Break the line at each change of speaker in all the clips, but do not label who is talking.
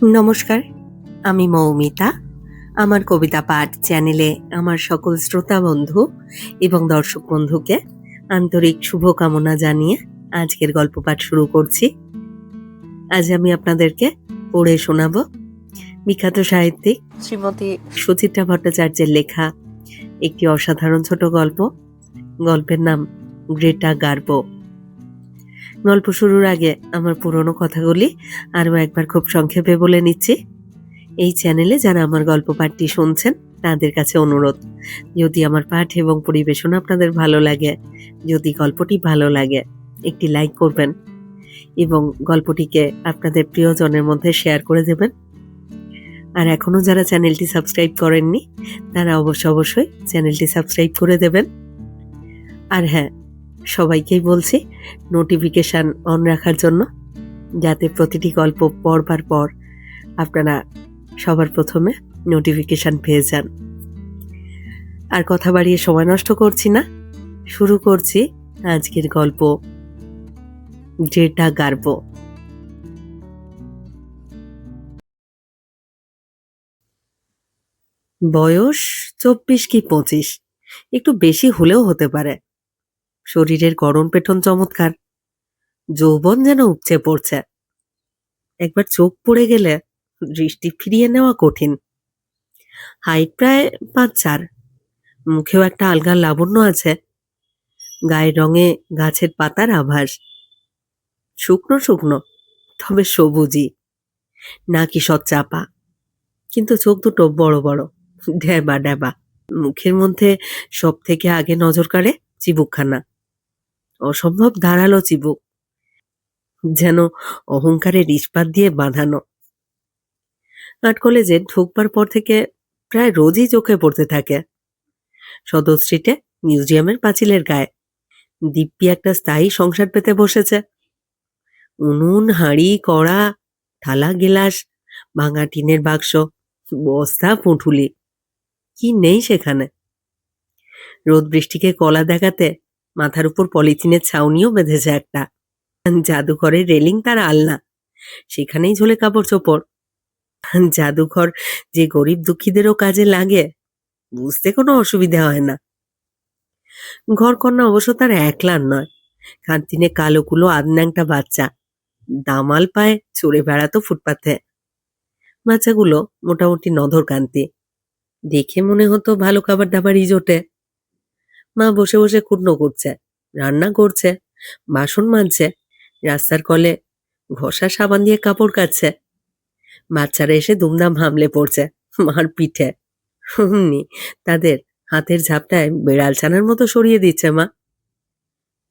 নমস্কার, আমি মৌমিতা। আমার কবিতা পাঠ চ্যানেলে আমার সকল শ্রোতা বন্ধু এবং দর্শক বন্ধুকে আন্তরিক শুভকামনা জানিয়ে আজকের গল্প পাঠ শুরু করছি। আজ আমি আপনাদেরকে পড়ে শোনাব বিখ্যাত সাহিত্যিক শ্রীমতী সুচিত্রা ভট্টাচার্যের লেখা একটি অসাধারণ ছোট গল্প। গল্পের নাম গ্রেটা গার্বো। গল্প শুরুর আগে আমার পুরনো কথাগুলি আরও একবার খুব সংক্ষেপে বলে নিচ্ছি। এই চ্যানেলে যারা আমার গল্প পাঠটি শুনছেন তাদের কাছে অনুরোধ, যদি আমার পাঠ এবং পরিবেশন আপনাদের ভালো লাগে, যদি গল্পটি ভালো লাগে, একটি লাইক করবেন এবং গল্পটিকে আপনাদের প্রিয়জনের মধ্যে শেয়ার করে দেবেন। আর এখনও যারা চ্যানেলটি সাবস্ক্রাইব করেননি তারা অবশ্যই চ্যানেলটি সাবস্ক্রাইব করে দেবেন। আর হ্যাঁ, সবাইকেই বলছি নোটিফিকেশান অন রাখার জন্য, যাতে প্রতিটি গল্প পড়বার পর আপনারা সবার প্রথমে নোটিফিকেশান পেয়ে যান। আর কথা বাড়িয়ে সময় নষ্ট করছি না, শুরু করছি আজকের গল্প গ্রেটা গার্বো। বয়স 24 কি 25, একটু বেশি হলেও হতে পারে। শরীরের গড়ন পেটন চমৎকার, যৌবন যেন উপচে পড়ছে। একবার চোখ পড়ে গেলে দৃষ্টি ফিরিয়ে নেওয়া কঠিন। হাইট প্রায় 5'4", মুখেও একটা আলগা লাবণ্য আছে। গায়ের রঙে গাছের পাতার আভাস, শুকনো শুকনো তবে সবুজই, নাকি চাপা, কিন্তু চোখ দুটো বড় বড়, ড্যাবা ড্যাবা। মুখের মধ্যে সব থেকে আগে নজর কাড়ে চিবুকখানা, অসম্ভব ধারালো চিবুক, যেন অহংকারের ইস্পাত দিয়ে বাঁধানো। আর্ট কলেজে ঢুকবার পর থেকে প্রায় রোজই চোখে পড়তে থাকে। সদর স্ট্রিটে মিউজিয়ামের পাঁচিলের গায়ে দিব্যি একটা স্থায়ী সংসার পেতে বসেছে। উনুন, হাঁড়ি, কড়া, থালা, গেলাস, ভাঙা টিনের বাক্স, বস্তা, পুঁটুলি, কি নেই সেখানে। রোদ বৃষ্টিকে কলা দেখাতে মাথার উপর পলিথিনের ছাউনিও বেঁধেছে একটা। জাদুঘরের রেলিং তার আলনা, সেখানেই ঝোলে কাপড় চোপড়। জাদুঘর যে গরিব দুঃখীদেরও কাজে লাগে, বুঝতে কোনো অসুবিধা হয় না। ঘরকন্না অবশ্য তার একলার নয়, খানতিনে কালো কুলো আধন্যাংটা বাচ্চা দামাল পায়ে চড়ে বেড়াতো ফুটপাথে। বাচ্চাগুলো মোটামুটি নধরকান্তি, দেখে মনে হতো ভালো খাবার দাবারই জোটে। মা বসে বসে কুটনো করছে, রান্না করছে, বাসন মাজছে, রাস্তার কলে ঘষা সাবান দিয়ে কাপড় কাচ্ছে। বাচ্চারা এসে দুমদাম হামলে পড়ছে মার পিঠে। অমনি তাদের হাতের ঝাপটায় বেড়াল ছানার মতো সরিয়ে দিচ্ছে মা।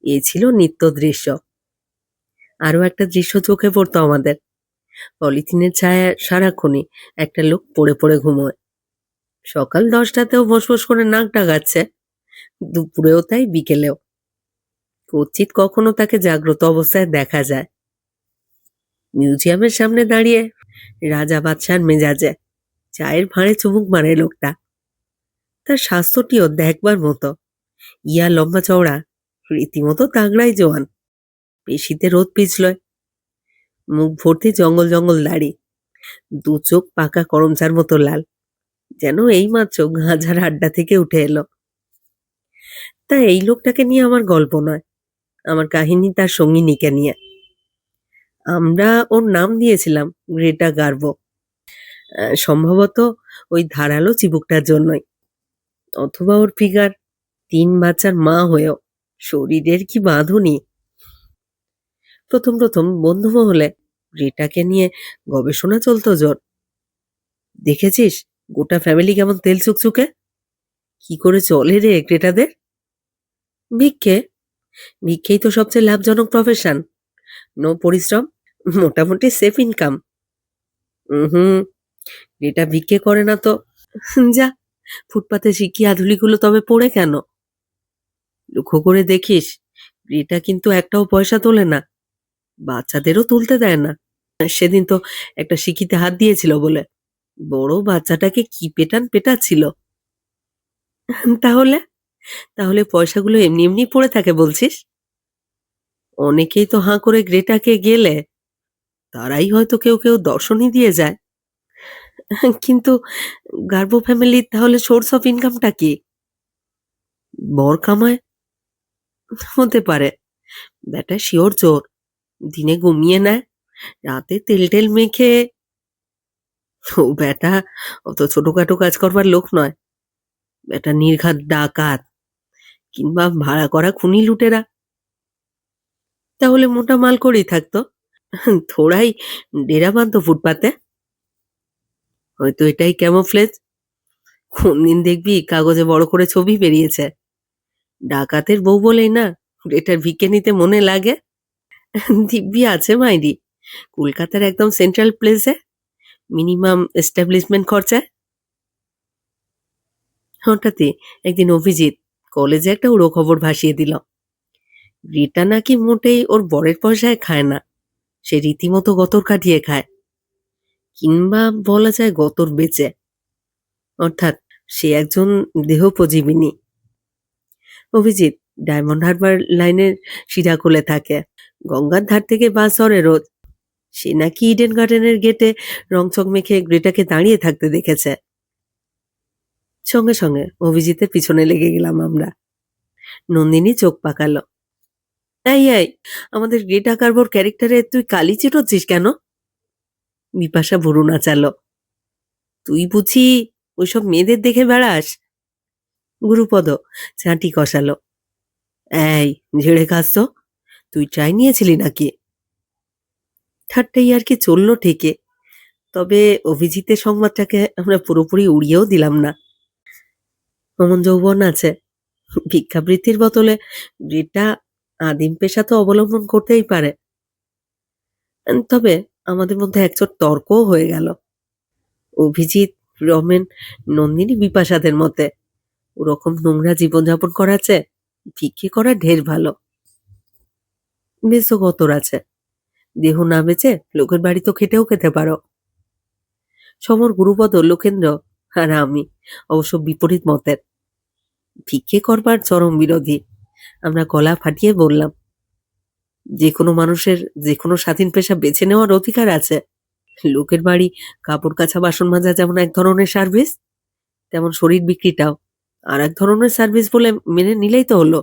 এ ছিল নিত্য দৃশ্য। আরো একটা দৃশ্য চোখে পড়তো আমাদের। পলিথিনের ছায়া সারাক্ষণই একটা লোক পড়ে পড়ে ঘুমোয়। সকাল 10টাতেও ফোঁস করে নাক ডাকাচ্ছে, দুপুরেও তাই, বিকেলেও। কচিত কখনো তাকে জাগ্রত অবস্থায় দেখা যায়। মিউজিয়ামের সামনে দাঁড়িয়ে রাজা বাদশার মেজাজে চায়ের ভাঁড়ে চুমুক মারে লোকটা। তার স্বাস্থ্যটিও দেখবার মতো, ইয়া লম্বা চওড়া, রীতিমতো তাগড়াই জোয়ান, পেশিতে রোদ পিছলয়, মুখ ভর্তি জঙ্গল জঙ্গল দাড়ি, দু চোখ পাকা করমচার মতো লাল, যেন এইমাত্র গাঁজার আড্ডা থেকে উঠে এলো। তা এই লোকটাকে নিয়ে আমার গল্প নয়, আমার কাহিনী তার সঙ্গিনীকে নিয়ে। আমরা ওর নাম দিয়েছিলাম গ্রেটা গার্বো, সম্ভবত ওই ধারালো চিবুকটার জন্যই, অথবা ওর ফিগার। 3 বাচ্চার মা হয়েও শরীরের কি বাঁধুনি। প্রথম বন্ধু মহলে গ্রেটাকে নিয়ে গবেষণা চলতো জোর। দেখেছিস গোটা ফ্যামিলি কেমন তেল চুকচুকে, কি করে চলে রে গ্রেটাদের? ভিক্ষেই তো সবচেয়ে লাভজনক প্রফেশন। নো পরিশ্রম, মোটামুটি সেফ ইনকাম। গ্রেটা ভিক্ষে করে না তো যা, ফুটপাতে শিখি আধুলিগুলো তবে পড়ে কেন? লক্ষ্য করে দেখিস, গ্রেটা কিন্তু একটাও পয়সা তোলে না, বাচ্চাদেরও তুলতে দেয় না। সেদিন তো একটা শিখিতে হাত দিয়েছিল বলে বড় বাচ্চাটাকে কি পেটাচ্ছিল। তাহলে তাহলে পয়সাগুলো এমনি এমনি পড়ে থাকে বলছিস? অনেকেই তো হাঁ করে গ্রেটাকে গেলে। তারাই হয়তো কেউ কেউ দর্শনই দিয়ে যায়। কিন্তু গার্ব ফ্যামিলির তাহলে সোর্স অফ ইনকামটা কি? বর কামায়? হতে পারে। ব্যাটা শিওর চোর। দিনে ঘুমিয়ে নেয়, রাতে তেল টেল মেখে। ও ব্যাটা অত ছোটখাটো কাজ করবার লোক নয়। ব্যাটা নির্ঘাত ডাকাত কিংবা ভাড়া করা খুনি লুটেরা। তাহলে মোটা মাল করেই থাকতো, থোড়াই ডেরা বাঁধতো ফুটপাতে। হয়তো এটাই ক্যামোফ্লেজ। কোনদিন দেখবি কাগজে বড় করে ছবি বেরিয়েছে, ডাকাতের বউ বলেই না এটার ভিকে নিতে মনে লাগে। দিব্যি আছে মাইরি, কলকাতার একদম সেন্ট্রাল প্লেসে, মিনিমাম এস্টাবলিশমেন্ট খরচায়। হঠাৎই একদিন অভিজিৎ কলেজে একটা উড়ো খবর ভাসিয়ে দিল, রিটা নাকি মোটেই ওর বরের পয়সায় খায় না, সে রীতিমতো গতর কাটিয়ে খায়, কিংবা বলা যায় গতর বেচে। অর্থাৎ সে একজন দেহোপজীবিনী। অভিজিৎ ডায়মন্ড হারবার লাইনের সিরাকুলে থাকে, গঙ্গার ধার থেকে বাস ধরে রোজ। সে নাকি ইডেন গার্ডেনের গেটে রংচং মেখে গ্রেটাকে দাঁড়িয়ে থাকতে দেখেছে। সঙ্গে সঙ্গে অভিজিতের পিছনে লেগে গেলাম আমরা। নন্দিনী চোখ পাকালো। এই এই, আমাদের গ্রেটা কার্বোর ক্যারেক্টারে তুই কালি চিটোচ্ছিস কেন? বিপাশা ভুরু নাচালো। তুই বুঝি ওইসব মেয়েদের দেখে বেড়াস? গুরুপদ চাঁটি কষালো। এই ঝেড়ে খাস তো, তুই ট্রাই নিয়েছিলি নাকি? ঠাট্টাই আর কি চললো ঠিকই, তবে অভিজিতের সংবাদটাকে আমরা পুরোপুরি উড়িয়েও দিলাম না। অমন যৌবন আছে, ভিক্ষাবৃত্তির বদলে গ্রেটা আদিম পেশা তো অবলম্বন করতেই পারে। তবে আমাদের মধ্যে একচোট তর্কও হয়ে গেল। অভিজিৎ, রমেন, নন্দিনী বিপাশাদের মতে ওরকম নোংরা জীবনযাপন করাচ্ছে ভিক্ষে করা ঢের ভালো। বেশ তো গতর আছে, দেহ না বেচে লোকের বাড়ি তো খেটেও খেতে পারো। সমর, গুরুপদ, লোকেন্দ্র আর আমি অবশ্য বিপরীত মতের, ভিক্ষে করবার চরম বিরোধী। আমরা গলা ফাটিয়ে বললাম, যে কোনো মানুষের যে কোনো স্বাধীন পেশা বেছে নেওয়ার অধিকার আছে। লোকের বাড়ি কাপড় কাচা বাসন মাজা যেমন এক ধরনের সার্ভিস, তেমন শরীর বিক্রিটাও আর এক ধরনের সার্ভিস বলে মেনে নিলেই তো হলো।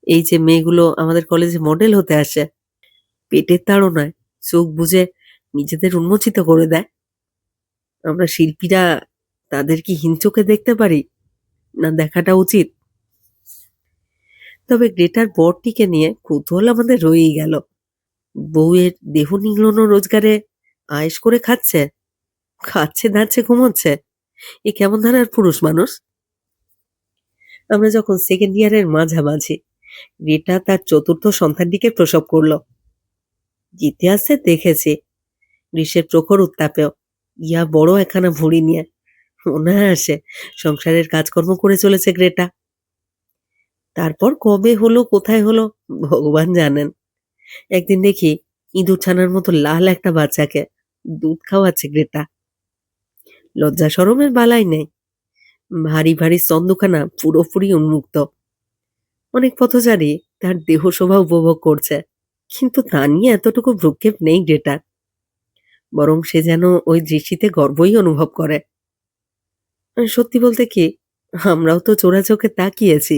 এই যে মেয়েগুলো আমাদের কলেজে মডেল হতে আসে, পেটের তাড়নায় চোখ বুজে নিজেদের উন্মোচিত করে দেয়, আমরা শিল্পীরা তাদের কি হীন চোখে দেখতে পারি না দেখাটা উচিত? তবে গ্রেটার বরটিকে নিয়ে কৌতূহল আমাদের রয়েই গেল। বউয়ের দেহ নিংড়ানো রোজগারে আয়েশ করে খাচ্ছে, খাচ্ছে দাচ্ছে ঘুমোচ্ছে, এ কেমন ধারার পুরুষ মানুষ? আমরা যখন সেকেন্ড ইয়ারের মাঝামাঝি, গ্রেটা তার চতুর্থ সন্তানটিকে প্রসব করলো। ইতিহাসে দেখেছি গ্রীষ্মের প্রখর উত্তাপেও ইয়া বড় একখানা ভুঁড়ি নিয়ে অনায়াসে সংসারের কাজকর্ম করে চলেছে গ্রেটা। তারপর কবে হলো কোথায় হলো ভগবান জানেন। একদিন দেখি ইঁদুর ছানার মতো লাল একটা বাচ্চাকে দুধ খাওয়াচ্ছে গ্রেটা। লজ্জা শরমের বালাই নেই, ভারী ভারী স্তন্দখানা পুরোপুরি উন্মুক্ত। অনেক পথচারী তার দেহ শোভা উপভোগ করছে, কিন্তু তা নিয়ে এতটুকু ভ্রুক্ষেপ নেই গ্রেটার। বরং সে যেন ওই দৃষ্টিতে গর্বই অনুভব করে। সত্যি বলতে কি, আমরাও তো চোরা চোখে তাকিয়েছি।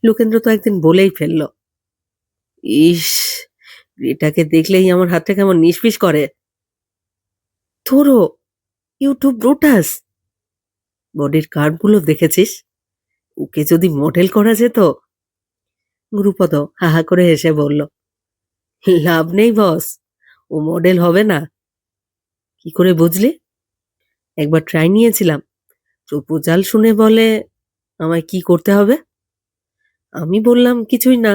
লোকেন্দ্র তো একদিন বলেই ফেলল, ইস, গ্রেটাকে দেখলেই আমার হাতটা কেমন নিষ্পিস করে। তোরও? ইউটিউব ব্রুটাস, বডির কার্ভগুলো দেখেছিস? ওকে যদি মডেল করা যেত। গুরুপদ হাহা করে হেসে বলল, লাভ নেই বস, ও মডেল হবে না। কি করে বুঝলি? একবার ট্রাই নিয়েছিলাম, প্রপোজাল শুনে বলে আমায় কি করতে হবে। আমি বললাম কিছুই না,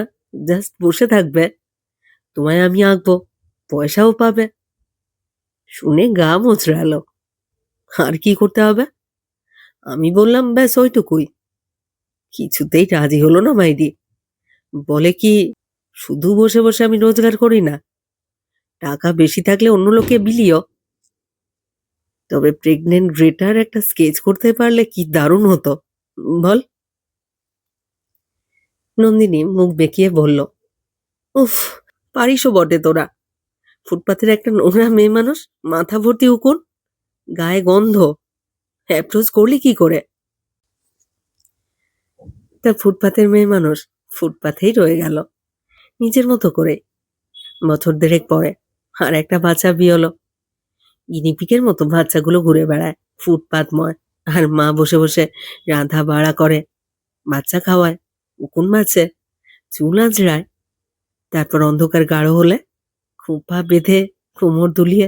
জাস্ট বসে থাকবে, তোমায় আমি আঁকবো, পয়সাও পাবে। শুনে গা মোচড়ালো। আর কি করতে হবে? আমি বললাম ব্যাস ওইটুকুই। কিছুতেই রাজি হলো না মাইরি। বলে কি, শুধু বসে বসে আমি রোজগার করি না, টাকা বেশি থাকলে অন্য লোকে বিলিও। তবে প্রেগনেন্ট গ্রেটার একটা স্কেচ করতে পারলে কি দারুণ হতো বল। নন্দিনী মুখ বেঁকিয়ে বলল, উফ, পারিসও বটে তোরা। ফুটপাতের একটা নোংরা মেয়ে মানুষ, মাথা ভর্তি উকুন, গায়ে গন্ধ, অ্যাপ্রোচ করলি কি করে? তা ফুটপাতের মেয়ে মানুষ ফুটপাতেই রয়ে গেল নিজের মতো করে। বছর দেড়েক পরে আর একটা বাচ্চা বিয়ে হলো। গিনিপিকের মতো বাচ্চাগুলো ঘুরে বেড়ায় ফুটপাতময়, আর মা বসে বসে রাধা বাড়া করে, বাচ্চা খাওয়ায়, উকুন বাঁচে, চুল আঁচড়ায়। তারপর অন্ধকার গাঢ় হলে খোঁপা বেঁধে কোমর দুলিয়ে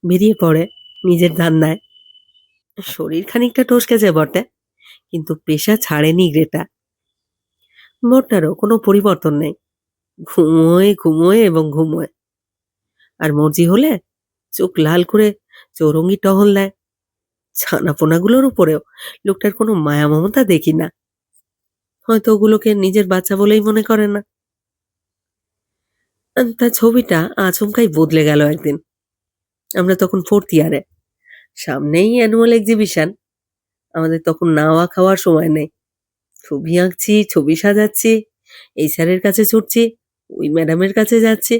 বেরিয়ে পড়ে নিজের ধান্দায়। শরীর খানিকটা টসকেছে বটে, কিন্তু পেশা ছাড়েনি গ্রেটা। মোটটারও কোনো পরিবর্তন নেই, ঘুমোয় ঘুমোয় এবং ঘুমোয়। আর মর্জি হলে চোখ লাল করে চৌরঙ্গি টহল দেয়। ছানাপোনাগুলোর উপরেও লোকটার কোনো মায়া মমতা দেখি না। হয়তো ওগুলোকে নিজের বাচ্চা বলেই মনে করে না। তার ছবিটা আচমকাই বদলে গেল একদিন। আমরা তখন 4th ইয়ারে, সামনেই অ্যানুয়াল এক্সিবিশন। আমাদের তখন নাওয়া খাওয়ার সময় নেই। ছবি আঁকছি, ছবি সাজাচ্ছি, এই স্যারের কাছে ছুটছি, ওই ম্যাডামের কাছে যাচ্ছি।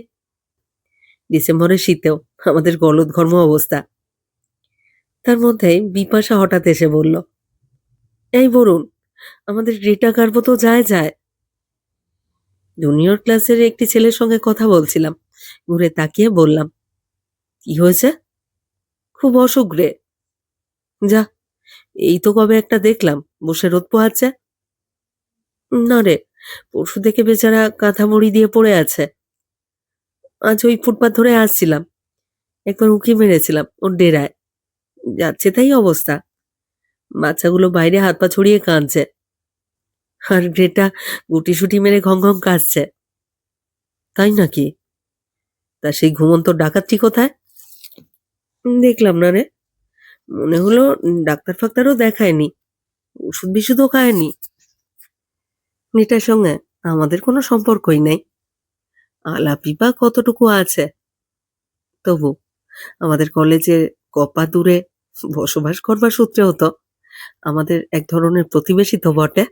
ডিসেম্বরের শীতেও আমাদের গলদঘর্ম অবস্থা। তার মধ্যে বিপাশা হঠাৎ এসে বলল, এই বরুণ, আমাদের গ্রেটা গার্বো তো যায়। জুনিয়র ক্লাসের একটি ছেলের সঙ্গে কথা বলছিলাম, ঘুরে তাকিয়ে বললাম, কি হয়েছে? খুব অসুখ রে। যা, এই তো কবে একটা দেখলাম বসে রোদ পোহাচ্ছে। না রে, পরশু থেকে বেচারা কাঁথা মুড়ি দিয়ে পড়ে আছে। আজ ওই ফুটপাত ধরে আসছিলাম, একবার উঁকি মেরেছিলাম ওর ডেরায়, যাচ্ছে তাই অবস্থা। বাচ্চাগুলো বাইরে হাত পা ছড়িয়ে কাঁদছে, আর গ্রেটা গুটিসুটি মেরে ঘং ঘং কাঁদছে। তাই নাকি? তা সেই ঘুমন্ত ডাকাতটি কোথায়? দেখলাম না রে, মনে হলো ডাক্তার ফাক্তারও দেখায়নি, ওষুধ বিশুধও খায়নি। মেয়েটার সঙ্গে আমাদের কোনো সম্পর্কই নেই, আলাপই বা কতটুকু আছে। তবু আমাদের কলেজে কপা দূরে বসবাস করবার সূত্রে হতো আমাদের এক ধরনের প্রতিবেশী তো বটে।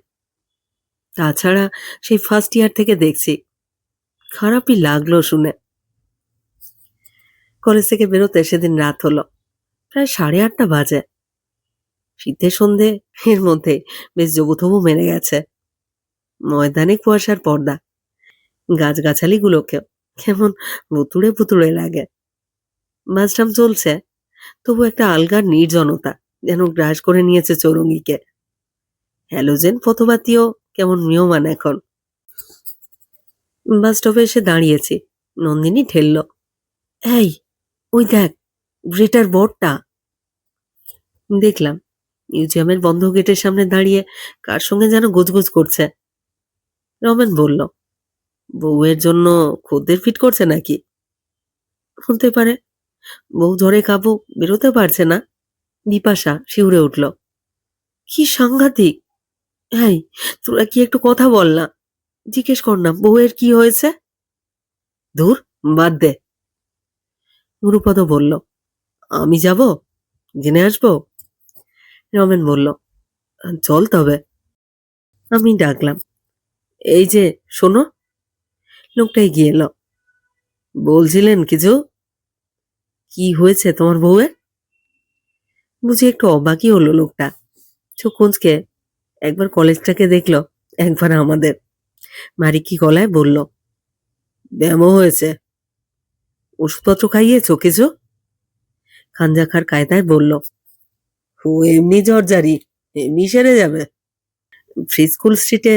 তাছাড়া সেই ফার্স্ট ইয়ার থেকে দেখছি, খারাপই লাগলো শুনে। কলেজ থেকে বেরোতে সেদিন রাত হলো, প্রায় 8:30 বাজে। শীতের সন্ধে, এর মধ্যে বেশ জবুথবু মেরে গেছে। ময়দানে কুয়াশার পর্দা, গাছগাছালিগুলোকেও কেমন ভুতুড়ে ভুতুড়ে লাগে। বাসটাম চলছে, তবু একটা আলগা নির্জনতা যেন গ্রাস করে নিয়েছে চৌরঙ্গিকে। হ্যালোজেন পথবাতিও কেমন ম্রিয়মান এখন। বাস স্টপে এসে দাঁড়িয়েছি, নন্দিনী ঠেলল, এই ওই দেখ, গ্রেটার বোর্ডটা। দেখলাম মিউজিয়ামের বন্ধ গেটের সামনে দাঁড়িয়ে কার সঙ্গে যেন গোজগোজ করছে। রমেন বলল, বউয়ের জন্য খদ্দের ফিট করছে নাকি? হতে পারে, বউ ঝড়ে কাবু, বেরোতে পারছে না। বিপাশা শিউরে উঠল, কি সাংঘাতিক। হ্যাঁ, তোরা কি একটু কথা বল না, জিজ্ঞেস কর না বউয়ের কি হয়েছে। ধুর, বাদ দে। গুরুপদ বলল, আমি যাব, জেনে আসবো। রমেন বলল, চল তবে। আমি ডাকলাম, এই যে শোনো। লোকটা এগিয়ে এলো। বলছিলেন কিছু? কি হয়েছে তোমার বউয়ের? বুঝি একটু অবাকই হলো লোকটা। চোখ কুঁচকে একবার কলেজটাকে দেখলো, একবার আমাদের। মারিকি গলায় বলল, ব্যামো হয়েছে। ওষুধপত্র খাইয়েছ কিছু? খাঞ্জাখার কায়দায় বলল, ও এমনি জ্বরজারি, এমনি সেরে যাবে। ফ্রি স্কুল স্ট্রিটে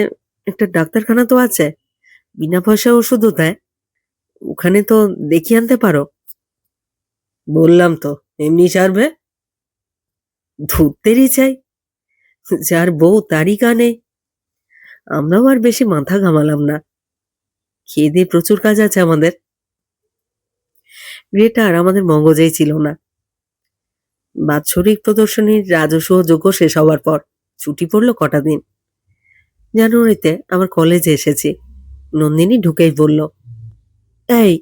একটা ডাক্তারখানা তো আছে, বিনা পয়সায় ওষুধও দেয়, ওখানে তো দেখিয়ে আনতে পারো। বললাম তো এমনি সারবে। ধরতেরই চাই, যার বউ তারই কানে। আমরাও আর বেশি মাথা ঘামালাম না, খেয়ে দিয়ে প্রচুর কাজ আছে আমাদের। গ্রেটা আর আমাদের মগজেই ছিল না। বাৎসরিক প্রদর্শনীর রাজস্ব যোগ্য শেষ হওয়ার পর ছুটি পড়লো কটা দিন। জানুয়ারিতে আমার কলেজে এসেছি। নন্দিনী ঢুকেই বলল, এই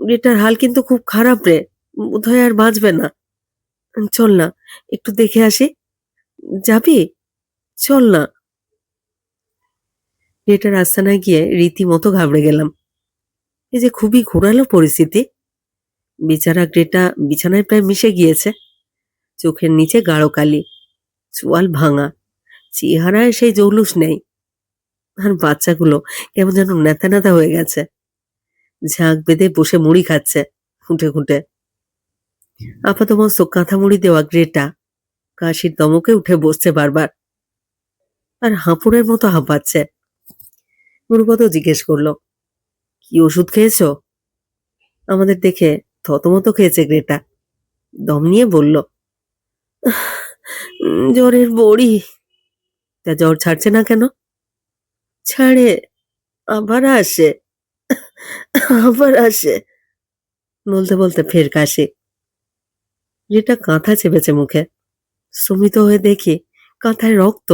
গ্রেটার হাল কিন্তু খুব খারাপ রে, বোধহয় আর বাঁচবে না। চল না, একটু দেখে আসি। যাবি? চল না। গ্রেটার আস্তানায় গিয়ে রীতিমতো ঘাবড়ে গেলাম। এই যে খুবই ঘোরালো পরিস্থিতি। বেচারা গ্রেটা বিছানায় প্রায় মিশে গিয়েছে। চোখের নিচে গাঢ় কালি, চোয়াল ভাঙা, চেহারায় সেই জৌলুস নেই। আর বাচ্চাগুলো কেমন যেন নেতা নেতা হয়ে গেছে, ঝাঁক বেঁধে বসে মুড়ি খাচ্ছে খুঁটে খুঁটে। আপাতমস্তক কাঁথা মুড়ি দেওয়া গ্রেটা কাশির দমকে উঠে বসছে বারবার, আর হাঁপুড়ের মতো হাঁপাচ্ছে। গুরুপদ জিজ্ঞেস করলো, কি ওষুধ খেয়েছো? আমাদের দেখে থতমত খেয়েছে গ্রেটা। দম নিয়ে বলল, জ্বরের বড়ি। তা জ্বর ছাড়ছে না কেন? ছাড়ে, আবার আসে, আবার আসে, বলতে বলতে ফের কাশি। গ্রেটা কাঁথা চেপেছে মুখে। স্তুমিত হয়ে দেখি কাঁথায় রক্ত।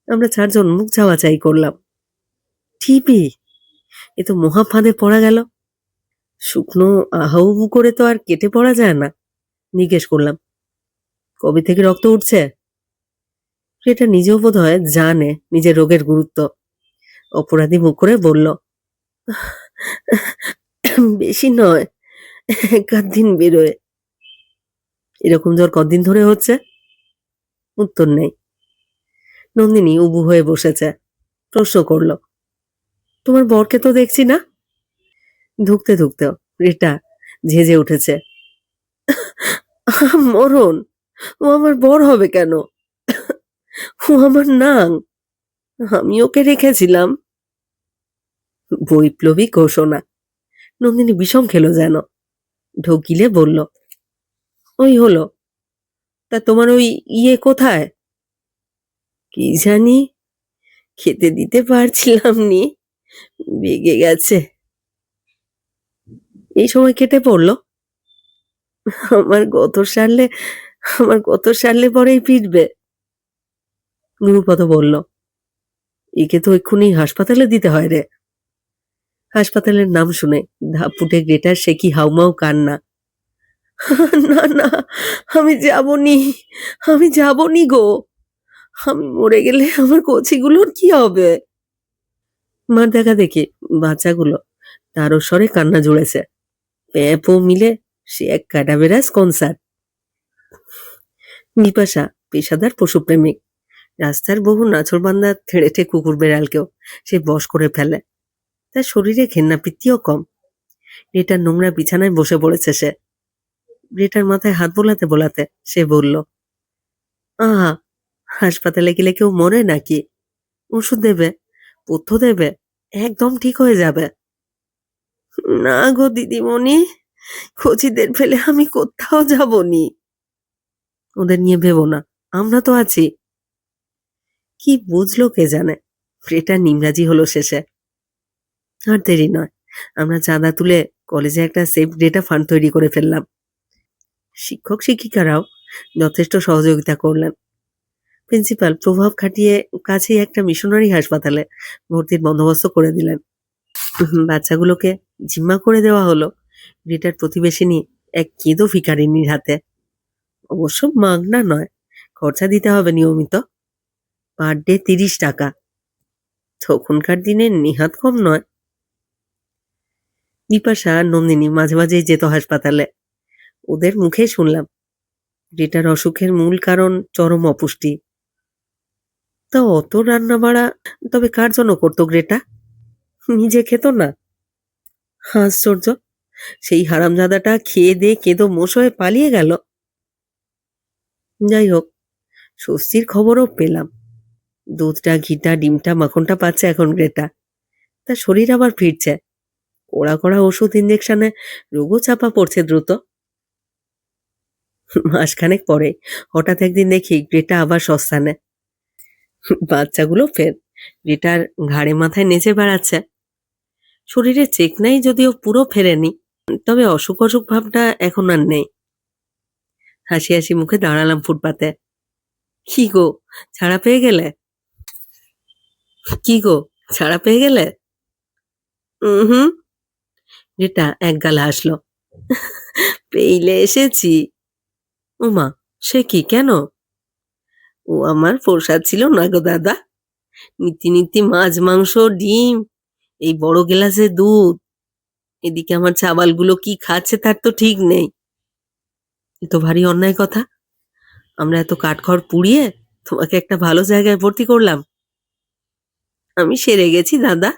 আমরা চারজন মুখ চাওয়াচাই করলাম। টিপি, এ তো মহা ফাঁদে পড়া গেল। শুকনো আহাউবু করে তো আর কেটে পড়া যায় না। জিজ্ঞেস করলাম, কবে থেকে রক্ত উঠছে? সেটা নিজেও বোধ হয় জানে নিজের রোগের গুরুত্ব। অপরাধী মুখ করে বলল, বেশি নয়, 1-8 দিন বেরোয়। এরকম জ্বর কদিন ধরে হচ্ছে? উত্তর নেই। নন্দিনী উবু হয়ে বসেছে। প্রশ্ন করল, তোমার বরকে তো দেখছি না। ধুকতে ধুকতেও রিটা ঝেঁঝে উঠেছে, মরণ, ও আমার বর হবে কেন? ও আমার নাং, আমি ওকে রেখেছিলাম। বৈপ্লবিক ঘোষণা। নন্দিনী বিষম খেলো যেন। ঢোকিলে বলল, ওই হলো, তা তোমার ওই ইয়ে কোথায়? কি জানি, খেতে দিতে পারছিলাম নি, বেগে গেছে। এই সময় কেটে পড়লো, আমার গত সারলে পরেই ফিরবে। গুরুপদ বলল, একে তো এক্ষুনি হাসপাতালে দিতে হয় রে। হাসপাতালের নাম শুনে ধাপ ফুটে গ্রেটার সে কি হাউমাউ কান্না। না না, আমি যাবনি, আমি যাবনি গো। আমি মরে গেলে আমার কচিগুলোর কি হবে? মার দেখা দেখি বাচ্চাগুলো তারও স্বরে কান্না জুড়েছে। প্যাপও মিলে সে এক ক্যাডাবেরাস কনসার্ট। বিপাশা পেশাদার পশুপ্রেমিক। রাস্তার বহু নাছোড়বান্দা থেড়েঠে কুকুর বেড়ালকেও সে বশ করে ফেলে। তার শরীরে ঘেন্নাপিত্তিও কম। রেটার নোংরা বিছানায় বসে পড়েছে সে। রেটার মাথায় হাত বোলাতে বোলাতে সে বলল, আহা, হাসপাতালে গেলে কেউ মরে নাকি? ওষুধ দেবে, পথ্য দেবে, একদম ঠিক হয়ে যাবে। না গো দিদিমণি, কচিদের ফেলে আমি কোথাও যাবনি। ওদের নিয়ে ভেবো না, আমরা তো আছি। কি বুঝলো কে জানে। রেটা নিমরাজি হলো শেষে। আর দেরি নয়, আমরা চাঁদা তুলে কলেজে একটা সেফ ডেটা ফান্ড তৈরি করে ফেললাম। শিক্ষক শিক্ষিকারাও যথেষ্ট সহযোগিতা করলেন। প্রিন্সিপাল প্রভাব খাটিয়ে কাছেই একটা মিশনারি হাসপাতালে ভর্তির বন্দোবস্ত করে দিলেন। বাচ্চাগুলোকে জিম্মা করে দেওয়া হলো রিটার প্রতিবেশিনী এক কেঁদো ভিখারিনীর হাতে। অবশ্য মাগনা নয়, খরচা দিতে হবে নিয়মিত। পার ডে 30 টাকা। তখনকার দিনে নেহাত কম নয়। বিপাশা আর নন্দিনী মাঝে মাঝেই যেত হাসপাতালে। ওদের মুখে শুনলাম রিটার অসুখের মূল কারণ চরম অপুষ্টি। তা অত রান্না বাড়া তবে কার জন্য করতো গ্রেটা? নিজে খেত না? আশ্চর্য, সেই হারামজাদাটা খেয়ে দিয়ে কেঁদো মোষ হয়ে পালিয়ে গেল। যাই হোক, স্বস্তির খবরও পেলাম। দুধটা, ঘিটা, ডিমটা, মাখনটা পাচ্ছে এখন গ্রেটা। তার শরীর আবার ফিরছে। কড়া কড়া ওষুধ ইঞ্জেকশনে রোগও চাপা পড়ছে দ্রুত। মাসখানেক পরে হঠাৎ একদিন দেখি গ্রেটা আবার সস্তানে। বাচ্চাগুলো ফের গ্রেটার ঘাড়ে মাথায় নেচে বেড়াচ্ছে। শরীরে চেকনাই যদিও পুরো ফেরেনি, তবে অসুখ অসুখ ভাবটা এখন আর নেই। হাসি হাসি মুখে দাঁড়ালাম ফুটপাতে। কি গো, ছাড়া পেয়ে গেলে? কি গো, ছাড়া পেয়ে গেলে? হুম, যেটা একগাল হাসলো। পেইলে এসেছি। ওমা, সে কি, কেন? ও আমার প্রসাদ ছিল না গো দাদা। নীতি নীতি মাছ মাংস ডিম, এই বড় গেলাসে দুধ, এদিকে আমার চাবালগুলো কি খাচ্ছে তার তো ঠিক নেই। এ তো ভারী অন্যায় কথা। আমরা এত কাঠখড় পুড়িয়ে তোমাকে একটা ভালো জায়গায় ভর্তি করলাম। আমি সেরে গেছি দাদা,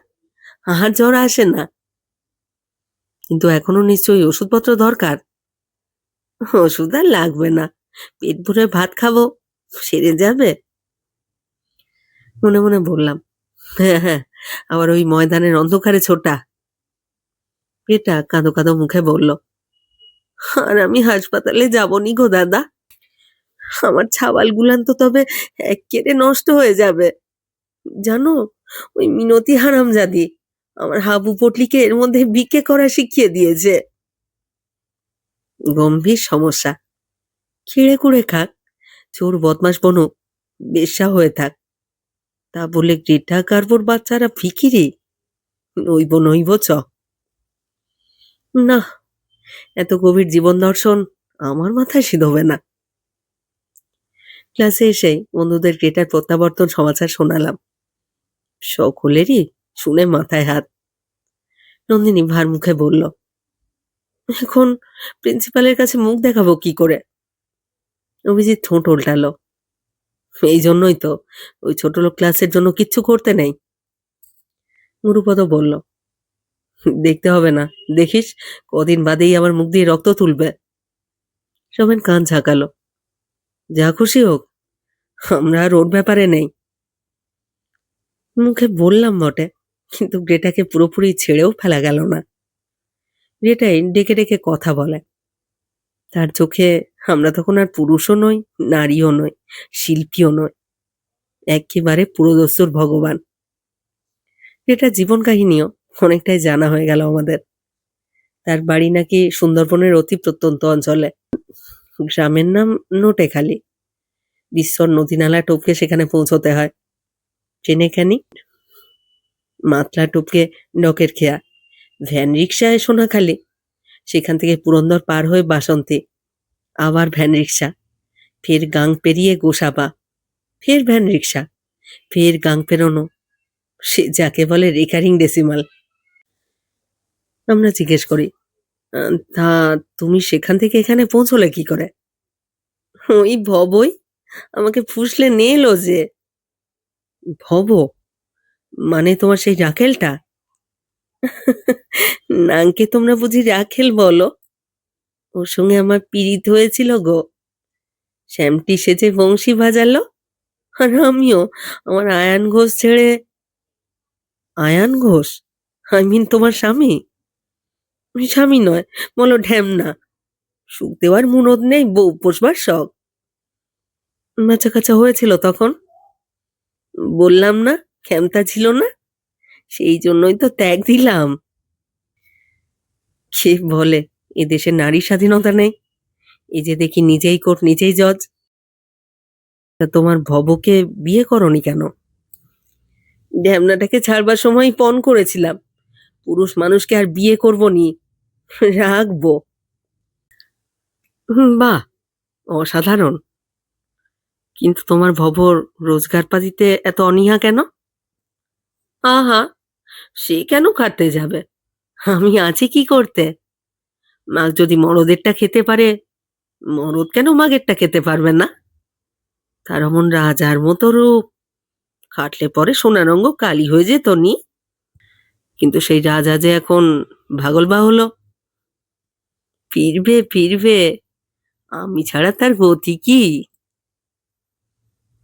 আর জ্বর আসে না। কিন্তু এখনো নিশ্চয়ই ওষুধপত্র দরকার। ওষুধ আর লাগবে না, পেট ভরে ভাত খাবো, সেরে যাবে। মনে মনে বললাম, হ্যাঁ হ্যাঁ, আবার ওই ময়দানের অন্ধকারে ছোটা। এটা কাঁদো কাঁদো মুখে বলল, আর আমি হাসপাতালে যাবনি গো দাদা। আমার ছাওয়াল গুলান তো তবে এক্কেরে নষ্ট হয়ে যাবে। জানো, ওই মিনতি হারামজাদি আমার হাবু পটলিকে এর মধ্যে ভিক্ষে করা শিখিয়ে দিয়েছে। গম্ভীর সমস্যা। খিড়ে কুড়ে খাক, চোর বদমাস বনুক, বেশ্যা হয়ে থাক, তা বলে গ্রেটা গার্বোর বাচ্চারা ফিকিরি? নইব নইব চ। না, এত গভীর জীবন দর্শন আমার মাথায় সিধবে না। ক্লাসে এসেই বন্ধুদের গ্রেটার প্রত্যাবর্তন সমাচার শোনালাম। সকলেরই শুনে মাথায় হাত। নন্দিনী ভার মুখে বলল, এখন প্রিন্সিপালের কাছে মুখ দেখাবো কি করে? অভিজিৎ ঠোঁট উল্টালো, এই জন্যই তো ওই ছোট লোক ক্লাসের জন্য কিচ্ছু করতে নেই। গুরুপদ বলল, দেখতে হবে না, দেখিস কদিন বাদেই আমার মুখ দিয়ে রক্ত তুলবে। সবেন কান ঝাঁকালো, যা খুশি হোক, আমরা আর ওর ব্যাপারে নেই। মুখে বললাম বটে, কিন্তু গ্রেটাকে পুরোপুরি ছেড়েও ফেলা গেল না। গ্রেটাই ডেকে ডেকে কথা বলে। তার চোখে আমরা তখন আর পুরুষও নই, নারীও নই, শিল্পীও নই, একেবারে পুরোদস্তুর ভগবান। এটা জীবন কাহিনীও অনেকটাই জানা হয়ে গেল আমাদের। তার বাড়ি নাকি সুন্দরবনের অতি প্রত্যন্ত অঞ্চলে। গ্রামের নাম নোটেখালি। বিশ্বর নদীনালা টপকে সেখানে পৌঁছতে হয়। ট্রেনে খানি, মাতলা টপকে ডকের খেয়া, ভ্যান রিক্সায় সোনাখালি, সেখান থেকে পুরন্দর পার হয়ে বাসন্তী, আবার ভ্যান রিক্সা, ফের গাং পেরিয়ে গোসাবা, ফের ভ্যান রিক্সা, ফের গাং পেরোনো, সে যাকে বলে রেকারিং ডেসিমাল। আমরা জিজ্ঞেস করি, তা তুমি সেখান থেকে এখানে পৌঁছলে কি করে? ওই ভবই আমাকে ফুসলে নিয়ে এলো যে। ভব মানে তোমার সেই রাখেলটা? নাংকে তোমরা বুঝি রাখেল বলো? ওর সঙ্গে আমার পীড়িত হয়েছিল গো। শ্যামটি সেজে বংশী বাজালো, আর আমিও আমার আয়ান ঘোষ ছেড়ে। আয়ান ঘোষ? আই মিন তোমার স্বামী? স্বামী নয়, বলো ঢ্যামনা। সুখ দেওয়ার মুরদ নেই, বউ পোষবার শখ। বাচ্চা কাচ্চা হয়েছিল তখন? বললাম না, ক্ষমতা ছিল না, সেই জন্যই তো ত্যাগ দিলাম। কে বলে এদেশে নারী স্বাধীনতা নেই? এই যে দেখি নিজেই কোর্ট নিজেই জজ। তা তোমার ভবকে বিয়ে করনি কেন? ঢ্যামনাটাকে ছাড়বার সময় পণ করেছিলাম, পুরুষ মানুষকে আর বিয়ে করবো নি, রাখবো। বাহ, অসাধারণ। কিন্তু তোমার ভবর রোজগার পাতিতে এত অনীহা কেন? আহা, সে কেন খাটতে যাবে? আমি আছি কি করতে? মাগ যদি মরদেরটা খেতে পারে, মরদ কেন মাগেরটা খেতে পারবে না? তার অমন রাজার মতো রূপ, খাটলে পরে সোনারঙ্গ কালি হয়ে যেত নি। কিন্তু সেই রাজা যে এখন ভাগলবা হলো। ফিরবে ফিরবে, আমি ছাড়া তার গতি কি?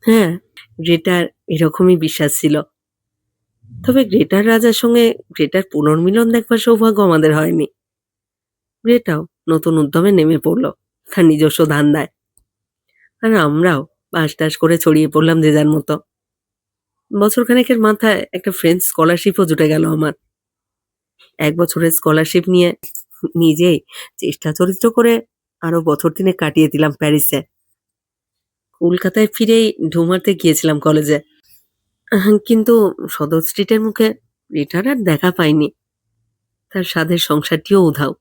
হ্যাঁ, গ্রেটার এরকমই বিশ্বাস ছিল। তবে গ্রেটার রাজার সঙ্গে গ্রেটার পুনর্মিলন দেখবার সৌভাগ্য আমাদের হয়নি। গ্রেটাও নতুন উদ্যমে নেমে পড়ল তার নিজস্ব ধান্দায়। আর আমরাও পাশ টাশ করে ছড়িয়ে পড়লাম যে যার মতো। বছরখানেকের মাথায় একটা ফ্রেঞ্চ স্কলারশিপও জুটে গেল আমার। 1 বছরের স্কলারশিপ নিয়ে নিজেই চেষ্টা চরিত্র করে আরো বছর 3 কাটিয়ে দিলাম প্যারিসে। কলকাতায় ফিরেই ঢুঁ মারতে গিয়েছিলাম কলেজে। কিন্তু সদর স্ট্রিটের মুখে রিটার আর দেখা পাইনি। তার সাধের সংসারটিও উধাও।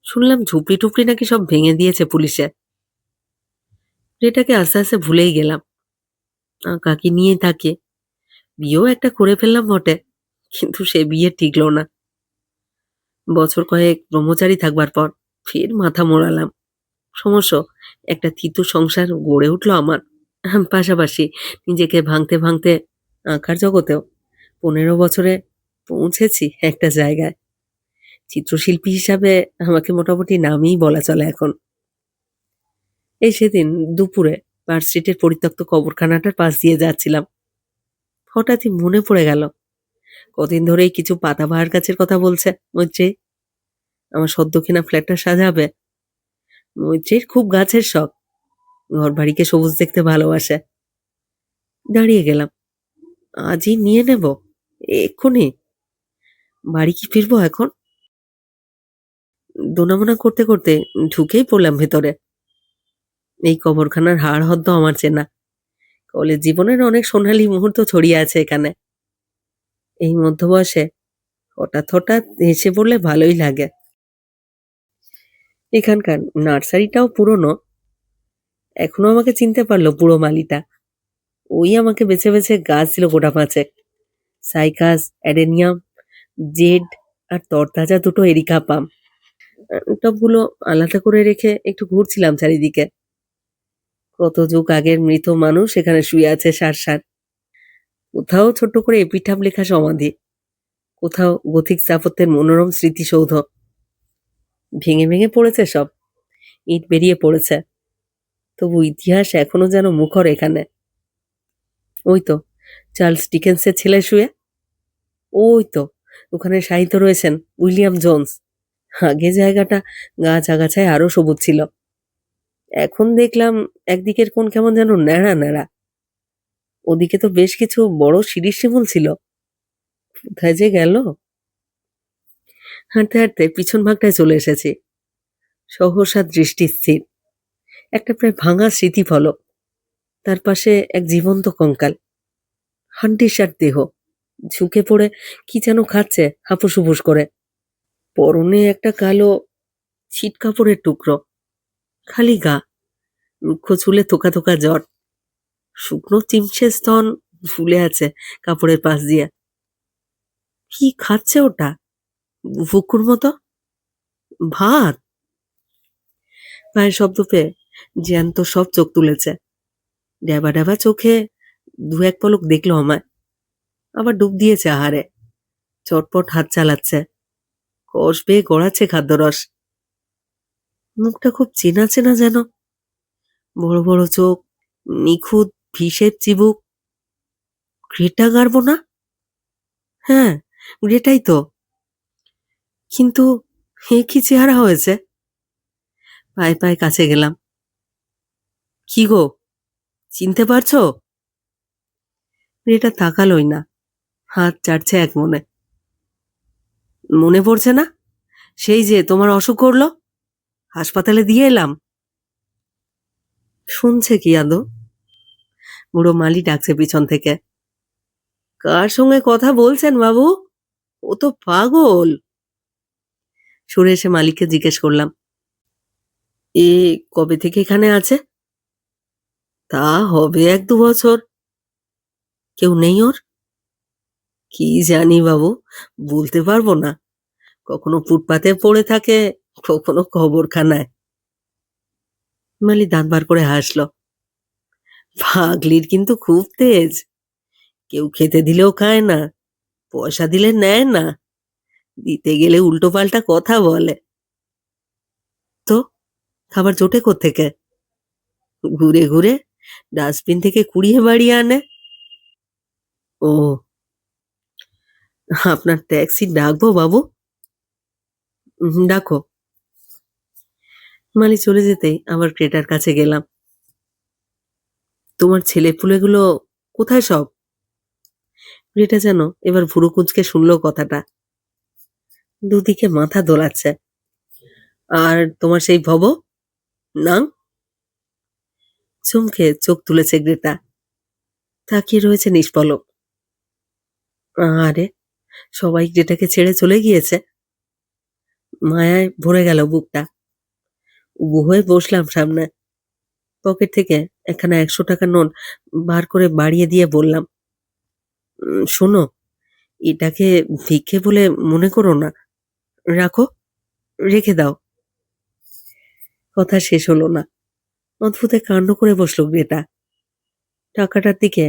শুনলাম ঝুপড়ি টুপড়ি নাকি সব ভেঙে দিয়েছে পুলিশে। রেটাকে আস্তে আস্তে ভুলেই গেলাম। কাকি নিয়েই থাকে। বিয়েও একটা করে ফেললাম বটে, কিন্তু সে বিয়ে টিকলো না। বছর কয়েক ব্রহ্মচারী থাকবার পর ফের মাথা মোড়ালাম। সমস্যা, একটা থিতু সংসার গড়ে উঠল আমার। পাশাপাশি নিজেকে ভাঙতে ভাঙতে আঁকার জগতেও 15 বছরে পৌঁছেছি একটা জায়গায়। চিত্রশিল্পী হিসাবে আমাকে মোটামুটি নামই বলা চলে এখন। এই সেদিন দুপুরে পার্ক স্ট্রিটের পরিত্যক্ত কবরখানাটার পাশ দিয়ে যাচ্ছিলাম। হঠাৎই মনে পড়ে গেল, কদিন ধরেই কিছু পাতাবাহার গাছের কথা বলছে মৈত্রী। আমার সদ্য কেনা ফ্ল্যাটটা সাজাবে। মৈত্রীর খুব গাছের শখ, ঘর বাড়িকে সবুজ দেখতে ভালোবাসে। দাঁড়িয়ে গেলাম, আজই নিয়ে নেব, এক্ষুনি। বাড়ি কি ফিরবো এখন? দোনামোনা করতে করতে ঢুকেই পড়লাম ভেতরে। এই কবরখানার হাড় হদ্দ আমার চেনা। কলেজ জীবনের অনেক সোনালী মুহূর্ত ছড়িয়ে আছে এখানে। এই মধ্য বয়সে হঠাৎ হঠাৎ হেসে পড়লে ভালোই লাগে। এখানকার নার্সারিটাও পুরনো। এখনো আমাকে চিনতে পারলো বুড়ো মালিটা। ওই আমাকে বেছে বেছে গাছ দিল গোটা 5। সাইকাস, অ্যাডেনিয়াম, জেড আর তরতাজা দুটো এরিকা পাম। টবগুলো আলাদা করে রেখে একটু ঘুরছিলাম চারিদিকে। কত যুগ আগের মৃত মানুষ এখানে শুয়ে আছে সার সার। কোথাও ছোট্ট করে এপিঠাপ লেখা সমাধি, কোথাও গথিক স্থাপত্যের মনোরম স্মৃতিসৌধ। ভেঙে ভেঙে পড়েছে সব, ইট বেরিয়ে পড়েছে, তবু ইতিহাস এখনো যেন মুখর এখানে। ওই তো চার্লস ডিকেন্সের ছেলে শুয়ে। ওই তো ওখানে সাহিত্য রয়েছেন উইলিয়াম জোন্স। আগে জায়গাটা গাছ আগাছায় আরো সবুজ ছিল। এখন দেখলাম একদিকের কোণ কেমন যেন ন্যাড়া ন্যাড়া। ওদিকে তো বেশ কিছু বড় শিরীষ শিমুল ছিল। কোথায় যে গেল? হাঁটতে হাঁটতে পিছন ভাগটায় চলে এসেছি। সহসা দৃষ্টি স্থির। একটা প্রায় ভাঙা স্মৃতিফলক, তার পাশে এক জীবন্ত কঙ্কাল, হান্টিসার দেহ, ঝুঁকে পড়ে কি যেন খাচ্ছে হাপুস হুপুস করে। পরনে একটা কালো ছিট কাপড়ের টুকরো, খালি গা, রুক্ষ চুলে থোকা থোকা জট, শুকনো চিমসে স্তন ফুলে আছে কাপড়ের পাশ দিয়ে। কি খাচ্ছে ওটা? ফুকুর মতো ভাত। পায়ের শব্দ পেয়ে জ্যান্ত সব চোখ তুলেছে। ড্যাবা ড্যাবা চোখে 2-1 পলক দেখলো আমায়, আবার ডুব দিয়েছে আহারে। চটপট হাত চালাচ্ছে, কষ বেয়ে গড়াচ্ছে খাদ্যরস। মুখটা খুব চেনা চেনা যেন। বড় বড় চোখ, নিখুঁত ভিসের চিবুক। গ্রেটা গারবো না? হ্যাঁ, গ্রেটাই তো। কিন্তু হে কি চেহারা হয়েছে! পায়ে পায়ে কাছে গেলাম। কি গো, চিনতে পারছো? গ্রেটা তাকালোই না, হাত চাটছে এক মনে। মনে পড়ছে না? সেই যে তোমার অসুখ করলো, হাসপাতালে দিয়ে এলাম। শুনছে কি আদৌ? বুড়ো মালি ডাকছে পিছন থেকে। কার সঙ্গে কথা বলছেন বাবু? ও তো পাগল। সরে এসে মালিককে জিজ্ঞেস করলাম, এ কবে থেকে এখানে আছে? তা হবে 1-2 বছর। কেউ নেই ওর? কি জানি বাবু, বলতে পারবো না। কখনো ফুটপাতে পড়ে থাকে, কখনো কবরখানায়। মালি দাঁত বার করে হাসলো। পাগলির কিন্তু খুব তেজ। কেউ খেতে দিলেও খায় না, পয়সা দিলে নেয় না, দিতে গেলে উল্টো পাল্টা কথা বলে। তো খাবার জোটে কোত্থেকে? ঘুরে ঘুরে ডাস্টবিন থেকে কুড়িয়ে বাড়িয়ে আনে। ও, আপনার ট্যাক্সি ডাকবো বাবু? ডাকো। মালি চলে যেতেই আবার ক্রেটার কাছে গেলাম। তোমার ছেলেপুলেগুলো কোথায় সব? ক্রেটা যেন এবার ভুরু কুঁচকে শুনলো কথাটা। দুদিকে মাথা দোলাচ্ছে। আর তোমার সেই ভব নাং? চমকে চোখ তুলেছে গ্রেটা, তাকিয়ে রয়েছে নিষ্পলক। আরে, সবাই গ্রেটাকে ছেড়ে চলে গিয়েছে। মায়ায় ভরে গেল বুকটা। উবু হয়ে বসলাম সামনে। পকেট থেকে একখানা 100 টাকার নোট বার করে বাড়িয়ে দিয়ে বললাম, শোনো, এটাকে ভিক্ষে বলে মনে করো না। রাখো, রেখে দাও। কথা শেষ হলো না। অদ্ভুতে কাণ্ড করে বসলো গ্রেটা। টাকাটার দিকে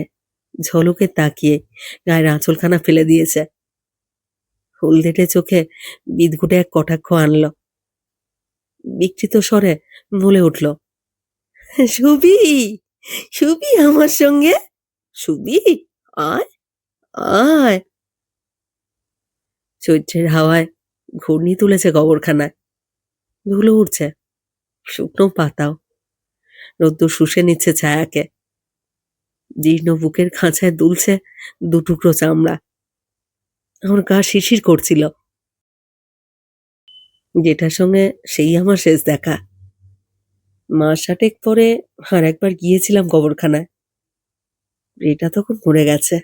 ঝলকে তাকিয়ে গায়ের আঁচলখানা ফেলে দিয়েছে। হলদেটে চোখে বিদঘুটে এক কটাক্ষ আনল। বিকৃত স্বরে বলে উঠল, সুবি, সুবি আমার সঙ্গে, সুবি, আয় আয়। চৈত্রের হাওয়ায় ঘূর্ণি তুলেছে কবরখানায়। ধুলো উঠছে, শুকনো পাতাও। রোদ্দুর শুষে নিচ্ছে ছায়াকে। জীর্ণ বুকের খাঁচায় দুলছে দুটুকরো চামড়া। আমার গা শিরশির করছিল। যেটার সঙ্গে সেই আমার শেষ দেখা। মাস 6 পরে আর একবার গিয়েছিলাম কবরখানায়। এটা তখন মরে গেছে।